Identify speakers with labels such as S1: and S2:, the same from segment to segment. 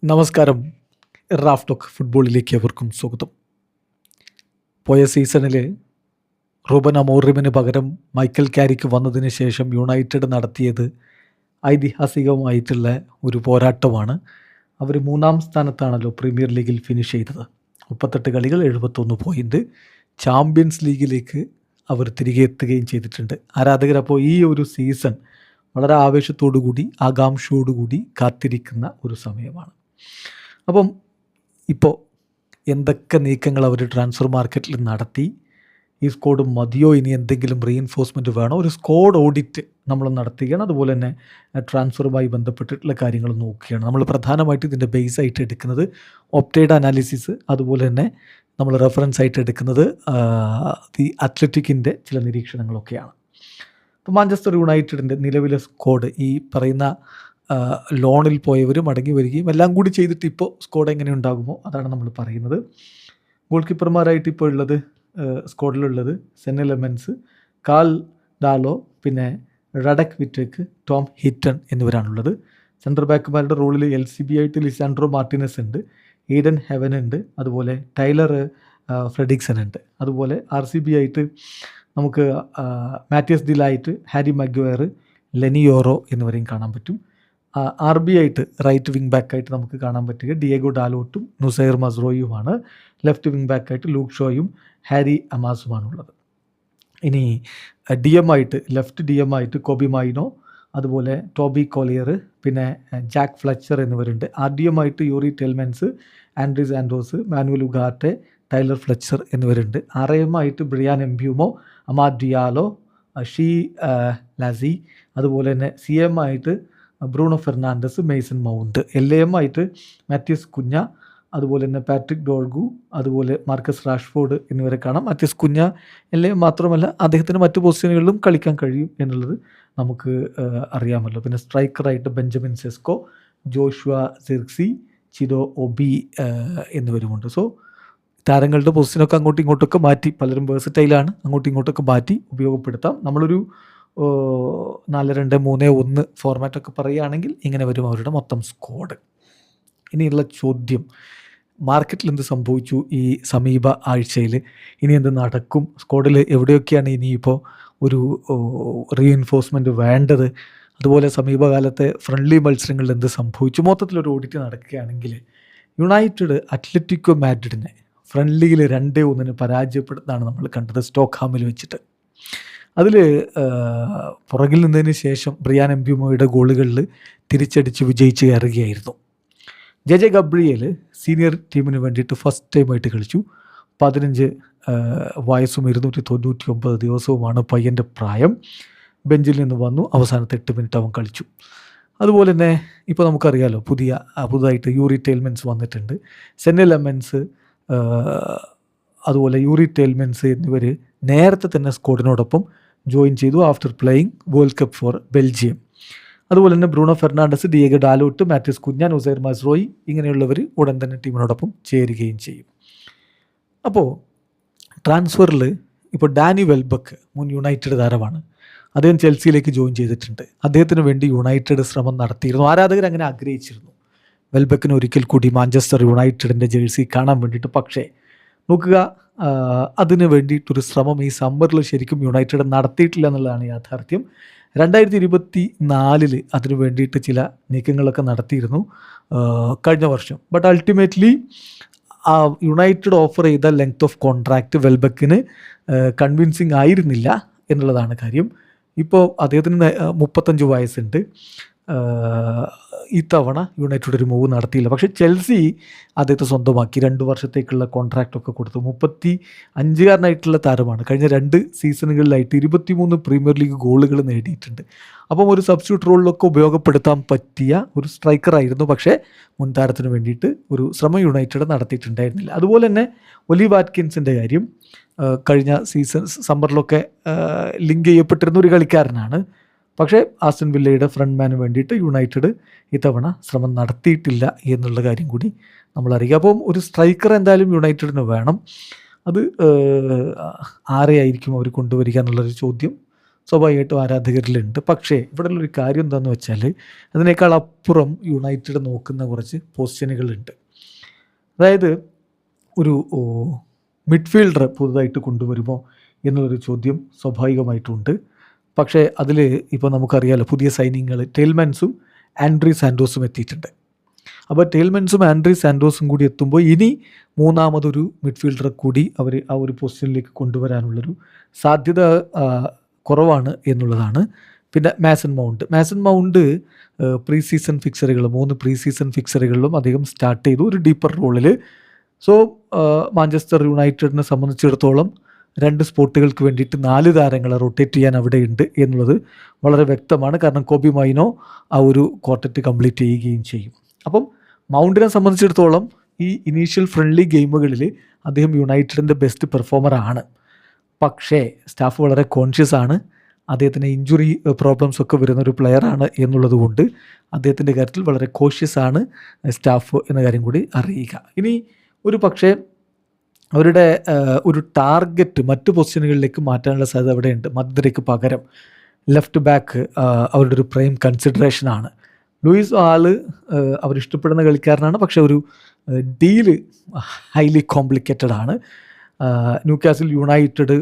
S1: നമസ്കാരം. Raf talk ഫുട്ബോളിലേക്ക് അവർക്കും സ്വാഗതം. പോയ സീസണിൽ റൂബൻ അമോറിമിന് പകരം മൈക്കൽ കാരിക്ക് വന്നതിന് ശേഷം യുണൈറ്റഡ് നടത്തിയത് ഐതിഹാസികമായിട്ടുള്ള ഒരു പോരാട്ടമാണ്. അവർ 3-ാം സ്ഥാനത്താണല്ലോ പ്രീമിയർ ലീഗിൽ ഫിനിഷ് ചെയ്തത്. 38 കളികൾ, 71 പോയിൻ്റ്. ചാമ്പ്യൻസ് ലീഗിലേക്ക് അവർ തിരികെ എത്തുകയും ചെയ്തിട്ടുണ്ട്. ആരാധകരപ്പോൾ ഈ ഒരു സീസൺ വളരെ ആവേശത്തോടുകൂടി ആകാംക്ഷയോടുകൂടി കാത്തിരിക്കുന്ന ഒരു സമയമാണ്. അപ്പം ഇപ്പോൾ എന്തൊക്കെ നീക്കങ്ങൾ അവർ ട്രാൻസ്ഫർ മാർക്കറ്റിൽ നടത്തി, ഈ സ്ക്വാഡ് മതിയോ, ഇനി എന്തെങ്കിലും റീഇൻഫോഴ്സ്മെൻറ്റ് വേണോ, ഒരു സ്ക്വാഡ് ഓഡിറ്റ് നമ്മൾ നടത്തുകയാണ്. അതുപോലെ തന്നെ ട്രാൻസ്ഫറുമായി ബന്ധപ്പെട്ടിട്ടുള്ള കാര്യങ്ങൾ നോക്കുകയാണ്. നമ്മൾ പ്രധാനമായിട്ട് ഇതിൻ്റെ ബേസായിട്ട് എടുക്കുന്നത് ഒപ്റ്റേഡ് അനാലിസിസ്, അതുപോലെ തന്നെ നമ്മൾ റെഫറൻസ് ആയിട്ട് എടുക്കുന്നത് ദി അത്ലറ്റിക്കിൻ്റെ ചില നിരീക്ഷണങ്ങളൊക്കെയാണ്. ഇപ്പോൾ മാഞ്ചസ്റ്റർ യുണൈറ്റഡിൻ്റെ നിലവിലെ സ്ക്വാഡ്, ഈ പറയുന്ന ലോണിൽ പോയവർ മടങ്ങി വരികയും എല്ലാം കൂടി ചെയ്തിട്ട് ഇപ്പോൾ സ്ക്വാഡ് എങ്ങനെ ഉണ്ടാകുമോ അതാണ് നമ്മൾ പറയുന്നത്. ഗോൾ കീപ്പർമാരായിട്ട് ഇപ്പോൾ ഉള്ളത് സ്ക്വാഡിലുള്ളത് സെൻ ലെമൻസ്, കാൽ ഡാലോ, പിന്നെ റഡക് വിറ്റേക്ക്, ടോം ഹിറ്റൺ എന്നിവരാണുള്ളത്. സെൻറ്റർ ബാക്കുമാരുടെ റോളിൽ LCB ആയിട്ട് ലിസാൻഡ്രോ മാർട്ടിനസ് ഉണ്ട്, ഈഡൻ ഹെവൻ ഉണ്ട്, അതുപോലെ ടൈലർ ഫ്രെഡിക്സൺ ഉണ്ട്. അതുപോലെ RCB ആയിട്ട് നമുക്ക് മാറ്റിയസ് ഡിലായിട്ട്, ഹാരി മഗ്വയർ, ലെനിയോറോ എന്നിവരെയും കാണാൻ പറ്റും. RB ആയിട്ട് റൈറ്റ് വിങ് ബാക്കായിട്ട് നമുക്ക് കാണാൻ പറ്റുക ഡിയേഗോ ഡാലോട്ടും നുസൈർ മസ്രോയുമാണ്. ലെഫ്റ്റ് വിങ് ബാക്കായിട്ട് ലൂക്ക് ഷോയും ഹാരി അമാസുമാണുള്ളത്. ഇനി DM ആയിട്ട്, ലെഫ്റ്റ് DM ആയിട്ട് കോബി മൈനോ, അതുപോലെ ടോബി കോലിയർ, പിന്നെ ജാക്ക് ഫ്ലച്ചർ എന്നിവരുണ്ട്. RDM ആയിട്ട് യൂറി ടെൽമെൻസ്, ആൻഡ്രീസ് ആൻഡ്രോസ്, മാനുവൽ ഉഗാറ്റെ, ടൈലർ ഫ്ലെച്ചർ എന്നിവരുണ്ട്. RM ആയിട്ട് Bryan Mbeumo, Amad Diallo, Shea Lacey, അതുപോലെ തന്നെ CM ആയിട്ട് Bruno Fernandes, Mason Mount. LAM ആയിട്ട് മാത്യൂസ് കുഞ്ഞ, അതുപോലെ തന്നെ പാട്രിക് ഡോൾഗു, അതുപോലെ മാർക്കസ് റാഷ്ഫോർഡ് എന്നിവരെ കാണാം. മാത്യൂസ് കുഞ്ഞ LAM മാത്രമല്ല, അദ്ദേഹത്തിന് മറ്റു പൊസിഷനുകളിലും കളിക്കാൻ കഴിയും എന്നുള്ളത് നമുക്ക് അറിയാമല്ലോ. പിന്നെ സ്ട്രൈക്കറായിട്ട് Benjamin Sesko, Joshua Zirkzee, Chido Obi എന്നിവരുമുണ്ട്. സോ താരങ്ങളുടെ പൊസിഷനൊക്കെ അങ്ങോട്ടും ഇങ്ങോട്ടൊക്കെ മാറ്റി, പലരും വേഴ്സറ്റൈലാണ്, അങ്ങോട്ടും ഇങ്ങോട്ടൊക്കെ മാറ്റി ഉപയോഗപ്പെടുത്താം. നമ്മളൊരു 4-2-3-1 ഫോർമാറ്റൊക്കെ പറയുകയാണെങ്കിൽ ഇങ്ങനെ വരും അവരുടെ മൊത്തം സ്ക്വാഡ്. ഇനിയുള്ള ചോദ്യം, മാർക്കറ്റിൽ എന്ത് സംഭവിച്ചു ഈ സമീപ ആഴ്ചയിൽ, ഇനി എന്ത് നടക്കും, സ്ക്വാഡിൽ എവിടെയൊക്കെയാണ് ഇനിയിപ്പോൾ ഒരു റീഇൻഫോഴ്സ്മെൻറ്റ് വേണ്ടത്, അതുപോലെ സമീപകാലത്തെ ഫ്രണ്ട്ലി മത്സരങ്ങളിൽ എന്ത് സംഭവിച്ചു, മൊത്തത്തിലൊരു ഓഡിറ്റ് നടക്കുകയാണെങ്കിൽ യുണൈറ്റഡ് അത്ലറ്റിക്കോ മാഡ്രിഡിനെ ഫ്രണ്ട്ലിയിൽ 2-1 പരാജയപ്പെടുന്നതാണ് നമ്മൾ കണ്ടത് സ്റ്റോക്ക്ഹാമിൽ വെച്ചിട്ട്. അതിൽ പുറകിൽ നിന്നതിന് ശേഷം ബ്രിയാൻ എംബ്യൂമോയുടെ ഗോളുകളിൽ തിരിച്ചടിച്ച് വിജയിച്ച് കയറുകയായിരുന്നു. ജെ ഗബ്രിയേൽ സീനിയർ ടീമിന് വേണ്ടിയിട്ട് ഫസ്റ്റ് ടൈമായിട്ട് കളിച്ചു. 15 വയസ്സും 299 ദിവസവുമാണ് പയ്യൻ്റെ പ്രായം. ബെഞ്ചിൽ നിന്ന് വന്നു, അവസാനത്തെ 8 മിനിറ്റ് അവൻ കളിച്ചു. അതുപോലെ തന്നെ ഇപ്പോൾ നമുക്കറിയാലോ, പുതുതായിട്ട് യൂറി ടെൽമെൻസ് വന്നിട്ടുണ്ട്. സെൻ ലെമൻസ്, അതുപോലെ യൂറി ടെൽമെൻസ് എന്നിവർ നേരത്തെ തന്നെ സ്ക്വാഡിനോടൊപ്പം ജോയിൻ ചെയ്തു after playing world cup for Belgium. അതുപോലെ തന്നെ Bruno Fernandes, Diogo Dalot, Matheus Cunha, Noussair മസ്രോയി ഇങ്ങനെയുള്ളവർ ഉടൻ തന്നെ ടീമിനോടൊപ്പം ചേരുകയും ചെയ്യും. അപ്പോൾ ട്രാൻസ്ഫറിൽ ഇപ്പോൾ ഡാനി വെൽബക്ക് മുൻ യുണൈറ്റഡ് താരമാണ്. അദ്ദേഹം ചെൽസിയിലേക്ക് ജോയിൻ ചെയ്തിട്ടുണ്ട്. അദ്ദേഹത്തിന് വേണ്ടി യുണൈറ്റഡ് ശ്രമം നടത്തിയിരുന്നു, ആരാധകർ അങ്ങനെ ആഗ്രഹിച്ചിരുന്നു വെൽബക്കിന് ഒരിക്കൽ കൂടി മാഞ്ചസ്റ്റർ യുണൈറ്റഡിൻ്റെ ജേഴ്സി കാണാൻ വേണ്ടിയിട്ട്. പക്ഷേ നോക്കുക, അതിന് വേണ്ടിയിട്ടൊരു ശ്രമം ഈ സമ്മറിൽ ശരിക്കും യുണൈറ്റഡ് നടത്തിയിട്ടില്ല എന്നുള്ളതാണ് യാഥാർത്ഥ്യം. 2024 അതിന് വേണ്ടിയിട്ട് ചില നീക്കങ്ങളൊക്കെ നടത്തിയിരുന്നു കഴിഞ്ഞ വർഷം. ബട്ട് അൾട്ടിമേറ്റ്ലി യുണൈറ്റഡ് ഓഫർ ചെയ്ത ലെങ്ത് ഓഫ് കോൺട്രാക്റ്റ് വെൽബക്കിന് കൺവിൻസിങ് ആയിരുന്നില്ല എന്നുള്ളതാണ് കാര്യം. ഇപ്പോൾ അദ്ദേഹത്തിന് 35 വയസ്സുണ്ട്. ഇത്തവണ യുണൈറ്റഡ് ഒരു മൂവ് നടത്തിയില്ല. പക്ഷേ ചെൽസി അദ്ദേഹത്തെ സ്വന്തമാക്കി 2 വർഷത്തേക്കുള്ള കോൺട്രാക്റ്റൊക്കെ കൊടുത്തു. 35-കാരനായിട്ടുള്ള താരമാണ്. കഴിഞ്ഞ 2 സീസണുകളിലായിട്ട് 23 പ്രീമിയർ ലീഗ് ഗോളുകൾ നേടിയിട്ടുണ്ട്. അപ്പം ഒരു സബ്സ്റ്റിറ്റ്യൂട്ട് റോളിലൊക്കെ ഉപയോഗപ്പെടുത്താൻ പറ്റിയ ഒരു സ്ട്രൈക്കറായിരുന്നു. പക്ഷേ മുൻ താരത്തിന് വേണ്ടിയിട്ട് ഒരു ശ്രമം യുണൈറ്റഡ് നടത്തിയിട്ടുണ്ടായിരുന്നില്ല. അതുപോലെ തന്നെ ഒലി വാറ്റ്കിൻസിൻ്റെ കാര്യം കഴിഞ്ഞ സീസൺ സമ്മറിലൊക്കെ ലിങ്ക് ചെയ്യപ്പെട്ടിരുന്ന ഒരു കളിക്കാരനാണ്. പക്ഷേ ആസ്റ്റൺ വില്ലയുടെ ഫ്രണ്ട്മാന് വേണ്ടിയിട്ട് യുണൈറ്റഡ് ഇത്തവണ ശ്രമം നടത്തിയിട്ടില്ല എന്നുള്ള കാര്യം കൂടി നമ്മളറിയുക. അപ്പം ഒരു സ്ട്രൈക്കർ എന്തായാലും യുണൈറ്റഡിന് വേണം. അത് ആരെയായിരിക്കും അവർ കൊണ്ടുവരിക എന്നുള്ളൊരു ചോദ്യം സ്വാഭാവികമായിട്ടും ആരാധകരിലുണ്ട്. പക്ഷേ ഇവിടെയുള്ളൊരു കാര്യം എന്താണെന്ന് വെച്ചാൽ അതിനേക്കാൾ അപ്പുറം യുണൈറ്റഡ് നോക്കുന്ന കുറച്ച് പൊസിഷനുകളുണ്ട്. അതായത് ഒരു മിഡ്ഫീൽഡർ പുതുതായിട്ട് കൊണ്ടുവരുമോ എന്നുള്ളൊരു ചോദ്യം സ്വാഭാവികമായിട്ടുണ്ട്. പക്ഷേ അതിൽ ഇപ്പോൾ നമുക്കറിയാമല്ലോ, പുതിയ സൈനിങ്ങൾ ടെയിൽമാൻസും ആൻഡ്രി സാൻഡോസും എത്തിയിട്ടുണ്ട്. അപ്പോൾ ടെയിൽമാൻസും ആൻഡ്രി സാൻഡോസും കൂടി എത്തുമ്പോൾ ഇനി മൂന്നാമതൊരു മിഡ്ഫീൽഡറെ കൂടി അവർ ആ ഒരു പൊസിഷനിലേക്ക് കൊണ്ടുവരാനുള്ളൊരു സാധ്യത കുറവാണ് എന്നുള്ളതാണ്. പിന്നെ മാസൺ മൗണ്ട് പ്രീ സീസൺ ഫിക്സറുകൾ 3 പ്രീ സീസൺ ഫിക്സറുകളിലും അദ്ദേഹം സ്റ്റാർട്ട് ചെയ്തു ഒരു ഡീപ്പർ റോളിൽ. സോ മാഞ്ചസ്റ്റർ യുണൈറ്റഡിനെ സംബന്ധിച്ചിടത്തോളം 2 സ്പോട്ടുകൾക്ക് വേണ്ടിയിട്ട് 4 താരങ്ങളെ റൊട്ടേറ്റ് ചെയ്യാൻ അവിടെ ഉണ്ട് എന്നുള്ളത് വളരെ വ്യക്തമാണ്. കാരണം കോബി മൈനോ ആ ഒരു ക്വാർട്ടറ്റ് കംപ്ലീറ്റ് ചെയ്യുകയും ചെയ്യും. അപ്പം മൗണ്ടിനെ സംബന്ധിച്ചിടത്തോളം ഈ ഇനീഷ്യൽ ഫ്രണ്ട്ലി ഗെയിമുകളിൽ അദ്ദേഹം യുണൈറ്റഡിൻ്റെ ബെസ്റ്റ് പെർഫോമറാണ്. പക്ഷേ സ്റ്റാഫ് വളരെ കോൺഷ്യസ് ആണ്, അദ്ദേഹത്തിന് ഇഞ്ചുറി പ്രോബ്ലംസ് ഒക്കെ വരുന്നൊരു പ്ലെയറാണ് എന്നുള്ളത് കൊണ്ട് അദ്ദേഹത്തിൻ്റെ കാര്യത്തിൽ വളരെ കോഷ്യസ് ആണ് സ്റ്റാഫ് എന്ന കാര്യം കൂടി അറിയുക. ഇനി ഒരു പക്ഷേ അവരുടെ ഒരു ടാർഗറ്റ് മറ്റ് പൊസിഷനുകളിലേക്ക് മാറ്റാനുള്ള സാധ്യത അവിടെയുണ്ട്. മദ്രയ്ക്ക് പകരം ലെഫ്റ്റ് ബാക്ക് അവരുടെ ഒരു പ്രൈം കൺസിഡറേഷനാണ്. ലൂയിസ് അവരിഷ്ടപ്പെടുന്ന കളിക്കാരനാണ്, പക്ഷേ ഒരു ഡീല് ഹൈലി കോംപ്ലിക്കേറ്റഡ് ആണ്. ന്യൂകാസിൽ യുണൈറ്റഡ്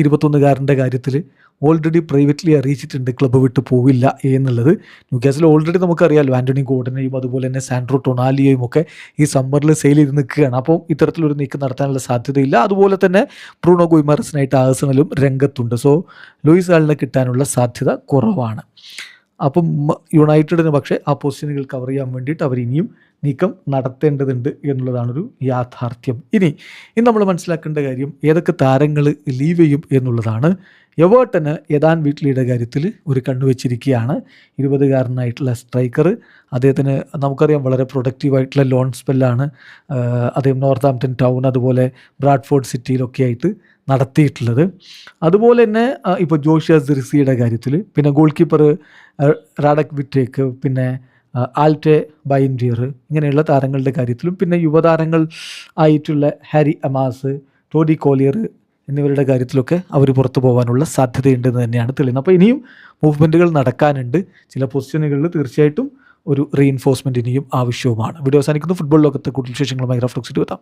S1: 21-കാരൻ്റെ കാര്യത്തിൽ ഓൾറെഡി പ്രൈവറ്റ്ലി അറിയിച്ചിട്ടുണ്ട് ക്ലബ്ബ് വിട്ട് പോവില്ല എന്നുള്ളത്. ന്യൂകാസിൽ ഓൾറെഡി നമുക്കറിയാമല്ലോ, ആൻ്റണി ഗോർഡനെയും അതുപോലെ തന്നെ സാൻഡ്രോ ടൊണാലിയെയും ഒക്കെ ഈ സമ്മറിൽ സെയിൽ ചെയ്ത് നിൽക്കുകയാണ്. അപ്പോൾ ഇത്തരത്തിലൊരു നീക്കം നടത്താനുള്ള സാധ്യതയില്ല. അതുപോലെ തന്നെ ബ്രൂണോ ഗുയിമറസിനായിട്ട് ആഴ്സണലും രംഗത്തുണ്ട്. സോ ലൂയിസ് ആളിനെ കിട്ടാനുള്ള സാധ്യത കുറവാണ്. അപ്പം യുണൈറ്റഡിന് പക്ഷേ ആ പൊസിഷനുകൾ കവർ ചെയ്യാൻ വേണ്ടിയിട്ട് അവർ ഇനിയും നീക്കം നടത്തേണ്ടതുണ്ട് എന്നുള്ളതാണൊരു യാഥാർത്ഥ്യം. ഇനി നമ്മൾ മനസ്സിലാക്കേണ്ട കാര്യം ഏതൊക്കെ താരങ്ങൾ ലീവ് ചെയ്യും എന്നുള്ളതാണ്. എവേർട്ടന് എദാൻ വീറ്റ്ലിയുടെ കാര്യത്തിൽ ഒരു കണ്ണുവെച്ചിരിക്കുകയാണ്. 20-കാരനായിട്ടുള്ള സ്ട്രൈക്കർ. അദ്ദേഹത്തിന് നമുക്കറിയാം വളരെ പ്രൊഡക്റ്റീവായിട്ടുള്ള ലോൺ സ്പെല്ലാണ് അദ്ദേഹം നോർത്താംപ്ടൺ ടൗൺ അതുപോലെ ബ്രാഡ്ഫോർഡ് സിറ്റിയിലൊക്കെ ആയിട്ട് നടത്തിയിട്ടുള്ളത്. അതുപോലെ തന്നെ ഇപ്പോൾ ജോഷിയ സിർസിയുടെ കാര്യത്തിൽ, പിന്നെ ഗോൾ കീപ്പർ റാഡക് വിറ്റേക്ക്, പിന്നെ ആൽറ്റെ ബൈൻഡിയർ, ഇങ്ങനെയുള്ള താരങ്ങളുടെ കാര്യത്തിലും, പിന്നെ യുവതാരങ്ങൾ ആയിട്ടുള്ള ഹാരി അമാസ്, ടോഡി കോലിയർ എന്നിവരുടെ കാര്യത്തിലൊക്കെ അവർ പുറത്തു പോകാനുള്ള സാധ്യതയുണ്ടെന്ന് തന്നെയാണ് തെളിയുന്നത്. അപ്പോൾ ഇനിയും മൂവ്മെൻറ്റുകൾ നടക്കാനുണ്ട്. ചില പൊസിഷനുകളിൽ തീർച്ചയായിട്ടും ഒരു റീഇൻഫോഴ്സ്മെൻറ്റ് ഇനിയും ആവശ്യവുമാണ്. വീഡിയോ അവസാനിക്കുന്നു. ഫുട്ബോൾ ലോകത്തെ കൂടുതൽ വിശേഷങ്ങളുമായി റഫ്ലക്സ് എത്താം.